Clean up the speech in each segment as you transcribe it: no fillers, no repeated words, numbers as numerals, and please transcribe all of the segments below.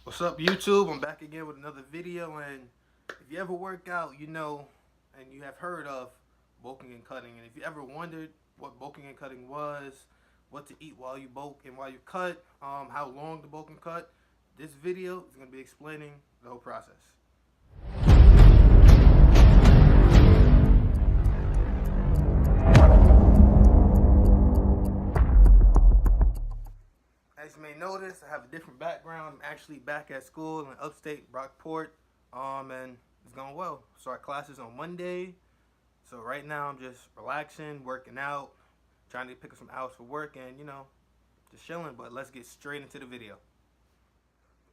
What's up, YouTube? I'm back again with another video. And if you ever work out, you know, and you have heard of bulking and cutting, and if you ever wondered what bulking and cutting was, what to eat while you bulk and while you cut, how long to bulk and cut, this video is going to be explaining the whole process. As you may notice, I have a different background. I'm actually back at school in upstate Brockport, and it's going well. Start classes on Monday, so right now I'm just relaxing, working out, trying to pick up some hours for work, and just chilling. But let's get straight into the video.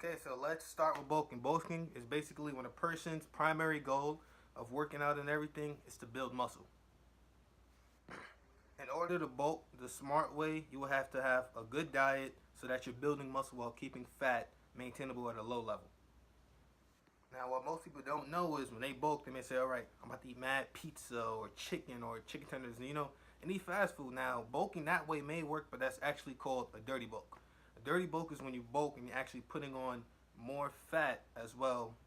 Okay, so let's start with bulking. Bulking is basically when a person's primary goal of working out and everything is to build muscle. In order to bulk the smart way, you will have to have a good diet so that you're building muscle while keeping fat maintainable at a low level. Now, what most people don't know is when they bulk, they may say, all right, I'm about to eat mad pizza or chicken tenders, and eat fast food. Now, bulking that way may work, but that's actually called a dirty bulk. A dirty bulk is when you bulk and you're actually putting on more fat as well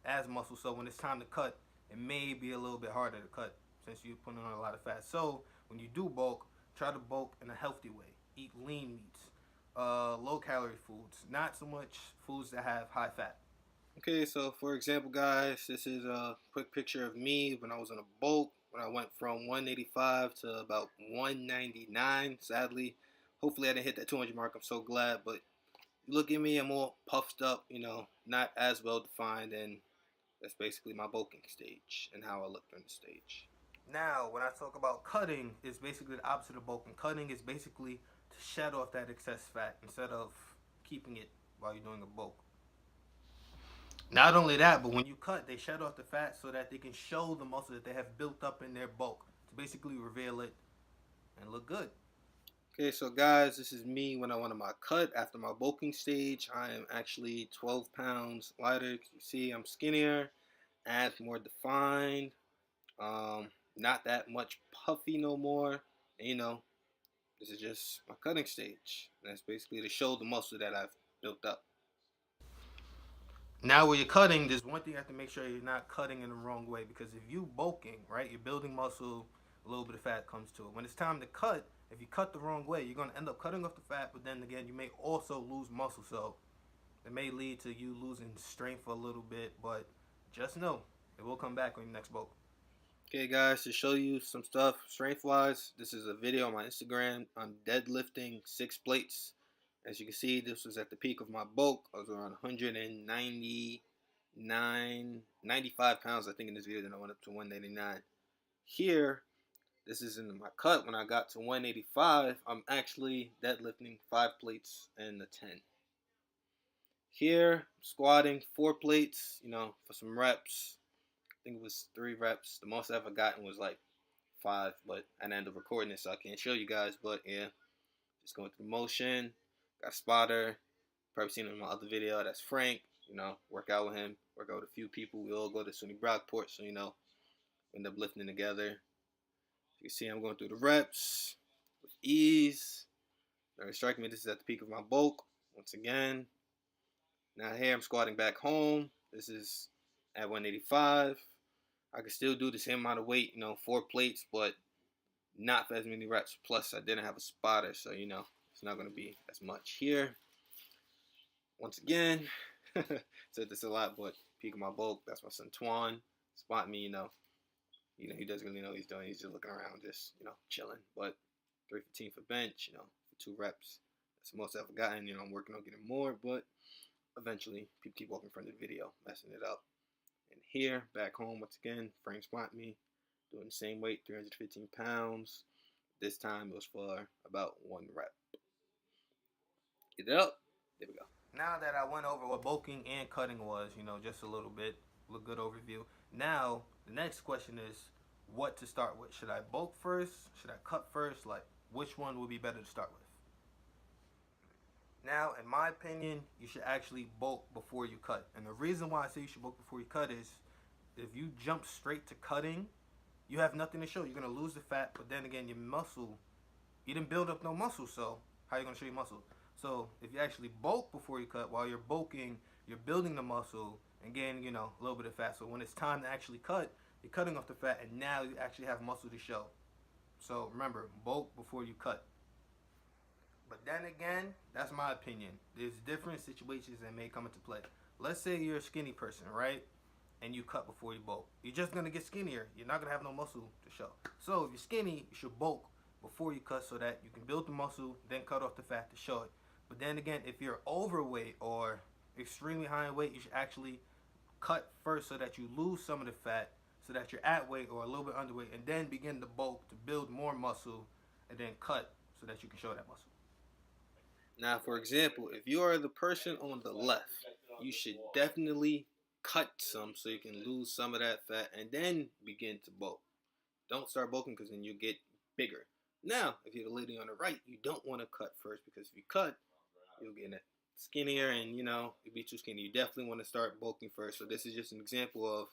as muscle. So when it's time to cut, it may be a little bit harder to cut since you're putting on a lot of fat. So when you do bulk, try to bulk in a healthy way. Eat lean meats, low calorie foods, not so much foods that have high fat. Okay, so for example, guys, this is a quick picture of me when I was in a bulk, when I went from 185 to about 199. Sadly, hopefully I didn't hit that 200 mark. I'm so glad, but you look at me, I'm all puffed up, not as well defined, and that's basically my bulking stage and how I look during the stage. Now, when I talk about cutting, it's basically the opposite of bulking. Cutting is basically to shed off that excess fat instead of keeping it while you're doing a bulk. Not only that, but when you cut, they shed off the fat so that they can show the muscle that they have built up in their bulk to basically reveal it and look good. Okay, so guys, this is me when I went on my cut after my bulking stage. I am actually 12 pounds lighter. You see, I'm skinnier, abs more defined, not that much puffy no more. And, this is just my cutting stage. That's basically to show the muscle that I've built up. Now, when you're cutting, there's one thing you have to make sure you're not cutting in the wrong way, because if you bulking, right, you're building muscle, a little bit of fat comes to it. When it's time to cut, if you cut the wrong way, you're going to end up cutting off the fat, but then again, you may also lose muscle. So it may lead to you losing strength for a little bit, but just know it will come back on your next bulk. Okay, guys, to show you some stuff strength wise, this is a video on my Instagram. I'm deadlifting 6 plates. As you can see, this was at the peak of my bulk. I was around 95 pounds, I think, in this video. Then I went up to 199. Here, this is in my cut. When I got to 185, I'm actually deadlifting 5 plates and a 10. Here, squatting 4 plates, for some reps. I think it was 3 reps. The most I've ever gotten was like 5, but I ended up recording it, so I can't show you guys. But yeah, just going through the motion. Got a spotter. Probably seen him in my other video. That's Frank. Work out with him. Work out with a few people. We all go to SUNY Brockport, so end up lifting together. You can see I'm going through the reps with ease. Very striking me. This is at the peak of my bulk. Once again. Now here I'm squatting back home. This is at 185. I could still do the same amount of weight, 4 plates, but not for as many reps. Plus, I didn't have a spotter, so, it's not going to be as much here. Once again, said this a lot, but peak of my bulk, that's my son Twan. Spot me, he doesn't really know what he's doing. He's just looking around, just, chilling. But 315 for bench, for 2 reps. That's the most I've ever gotten. I'm working on getting more, but eventually, people keep walking in front of the video, messing it up. And here, back home, once again, Frank spot me, doing the same weight, 315 pounds. This time it was for about 1 rep. Get it up. There we go. Now that I went over what bulking and cutting was, just a little bit, a good overview. Now, the next question is what to start with. Should I bulk first? Should I cut first? Like, which one would be better to start with? Now, in my opinion, you should actually bulk before you cut. And the reason why I say you should bulk before you cut is if you jump straight to cutting, you have nothing to show. You're going to lose the fat, but then again, your muscle, you didn't build up no muscle, so how are you going to show your muscle? So if you actually bulk before you cut, while you're bulking, you're building the muscle and gaining, a little bit of fat. So when it's time to actually cut, you're cutting off the fat, and now you actually have muscle to show. So remember, bulk before you cut. But then again, that's my opinion. There's different situations that may come into play. Let's say you're a skinny person, right? And you cut before you bulk. You're just gonna get skinnier. You're not gonna have no muscle to show. So if you're skinny, you should bulk before you cut so that you can build the muscle, then cut off the fat to show it. But then again, if you're overweight or extremely high in weight, you should actually cut first so that you lose some of the fat, so that you're at weight or a little bit underweight, and then begin to bulk to build more muscle, and then cut so that you can show that muscle. Now, for example, if you are the person on the left, you should definitely cut some so you can lose some of that fat and then begin to bulk. Don't start bulking because then you get bigger. Now, if you're the lady on the right, you don't want to cut first because if you cut, you'll get skinnier and you'll be too skinny. You definitely want to start bulking first. So this is just an example of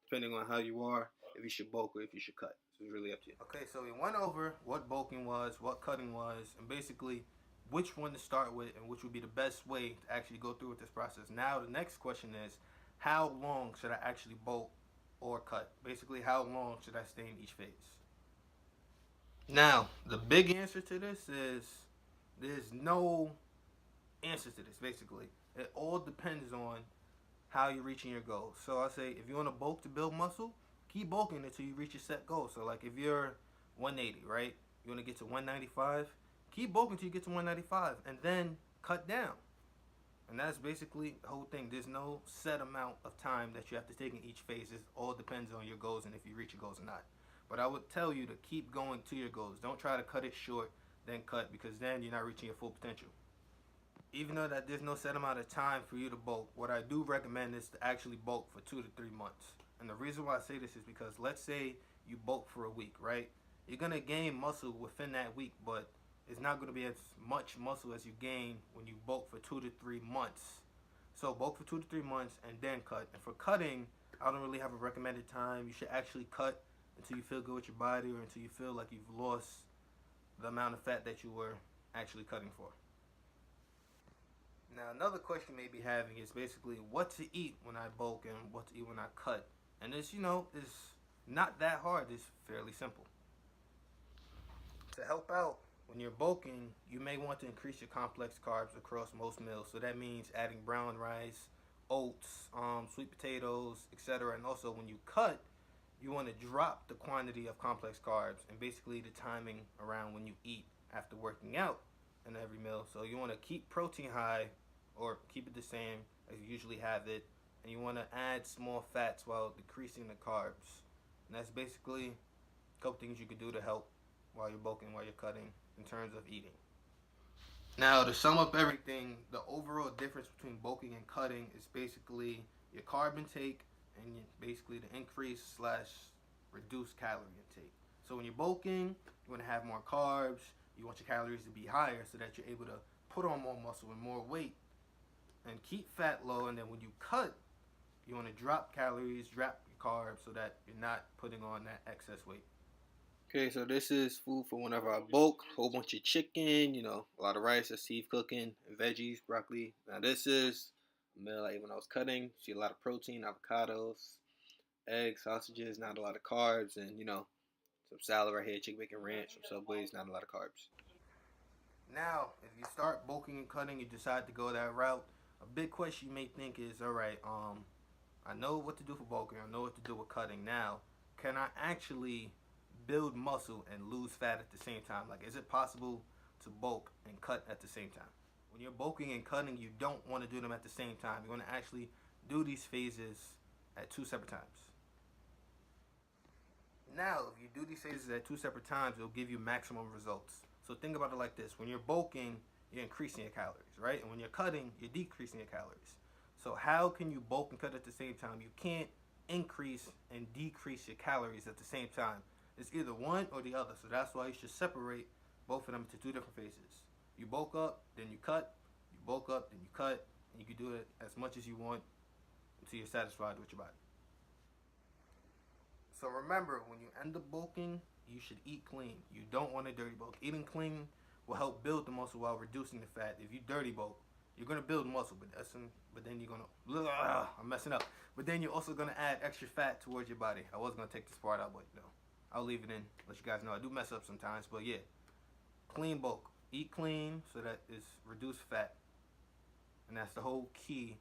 depending on how you are, if you should bulk or if you should cut. So it's really up to you. Okay, so we went over what bulking was, what cutting was, and basically which one to start with and which would be the best way to actually go through with this process. Now the next question is, how long should I actually bulk or cut? Basically, how long should I stay in each phase? Now, the big answer to this is there's no answer to this, basically. It all depends on how you're reaching your goals. So I say if you want to bulk to build muscle, keep bulking until you reach your set goal. So like if you're 180, right? You want to get to 195, keep bulking until you get to 195 and then cut down. And that's basically the whole thing. There's no set amount of time that you have to take in each phase. It all depends on your goals and if you reach your goals or not. But I would tell you to keep going to your goals. Don't try to cut it short, then cut, because then you're not reaching your full potential. Even though that there's no set amount of time for you to bulk, what I do recommend is to actually bulk for 2 to 3 months. And the reason why I say this is because let's say you bulk for a week, right? You're going to gain muscle within that week, but it's not going to be as much muscle as you gain when you bulk for 2 to 3 months. So bulk for 2 to 3 months and then cut. And for cutting, I don't really have a recommended time. You should actually cut until you feel good with your body or until you feel like you've lost the amount of fat that you were actually cutting for. Now, another question you may be having is basically what to eat when I bulk and what to eat when I cut. And this, is not that hard. It's fairly simple. To help out, when you're bulking, you may want to increase your complex carbs across most meals. So that means adding brown rice, oats, sweet potatoes, etc. And also when you cut, you want to drop the quantity of complex carbs and basically the timing around when you eat after working out in every meal. So you want to keep protein high or keep it the same as you usually have it. And you want to add small fats while decreasing the carbs. And that's basically a couple things you could do to help while you're bulking, while you're cutting in terms of eating. Now, to sum up everything, the overall difference between bulking and cutting is basically your carb intake and basically the increase / reduced calorie intake. So when you're bulking, you want to have more carbs, you want your calories to be higher so that you're able to put on more muscle and more weight and keep fat low. And then when you cut, you want to drop calories, drop your carbs so that you're not putting on that excess weight. Okay, so this is food for whenever I bulk. Whole bunch of chicken, a lot of rice that Steve cooking, veggies, broccoli. Now this is a meal I ate when I was cutting. See a lot of protein, avocados, eggs, sausages, not a lot of carbs, and some salad right here, chicken bacon ranch, some Subways, not a lot of carbs. Now, if you start bulking and cutting, you decide to go that route. A big question you may think is, all right, I know what to do for bulking. I know what to do with cutting. Now, can I actually build muscle and lose fat at the same time? Like, is it possible to bulk and cut at the same time? When you're bulking and cutting, you don't want to do them at the same time. You want to actually do these phases at 2 separate times. Now, if you do these phases at 2 separate times, it'll give you maximum results. So think about it like this. When you're bulking, you're increasing your calories, right? And when you're cutting, you're decreasing your calories. So how can you bulk and cut at the same time? You can't increase and decrease your calories at the same time. It's either one or the other. So that's why you should separate both of them into 2 different phases. You bulk up, then you cut. You bulk up, then you cut. And you can do it as much as you want until you're satisfied with your body. So remember, when you end up bulking, you should eat clean. You don't want a dirty bulk. Eating clean will help build the muscle while reducing the fat. If you dirty bulk, you're gonna build muscle, but then you're gonna I'm messing up. But then you're also gonna add extra fat towards your body. I was gonna take this part out, but no, I'll leave it in. Let you guys know I do mess up sometimes, but yeah, clean bulk, eat clean so that it's reduced fat, and that's the whole key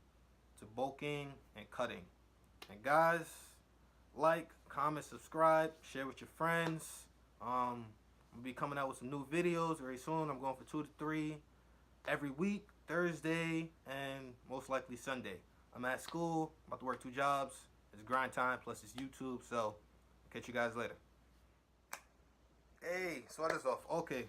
to bulking and cutting. And guys, like, comment, subscribe, share with your friends. I'll be coming out with some new videos very soon. I'm going for 2 to 3 every week, Thursday and most likely Sunday. I'm at school, about to work 2 jobs. It's grind time, plus it's YouTube, so catch you guys later. Hey, start us off. Okay,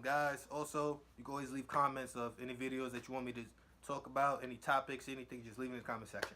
guys, also, you can always leave comments of any videos that you want me to talk about, any topics, anything, just leave it in the comment section.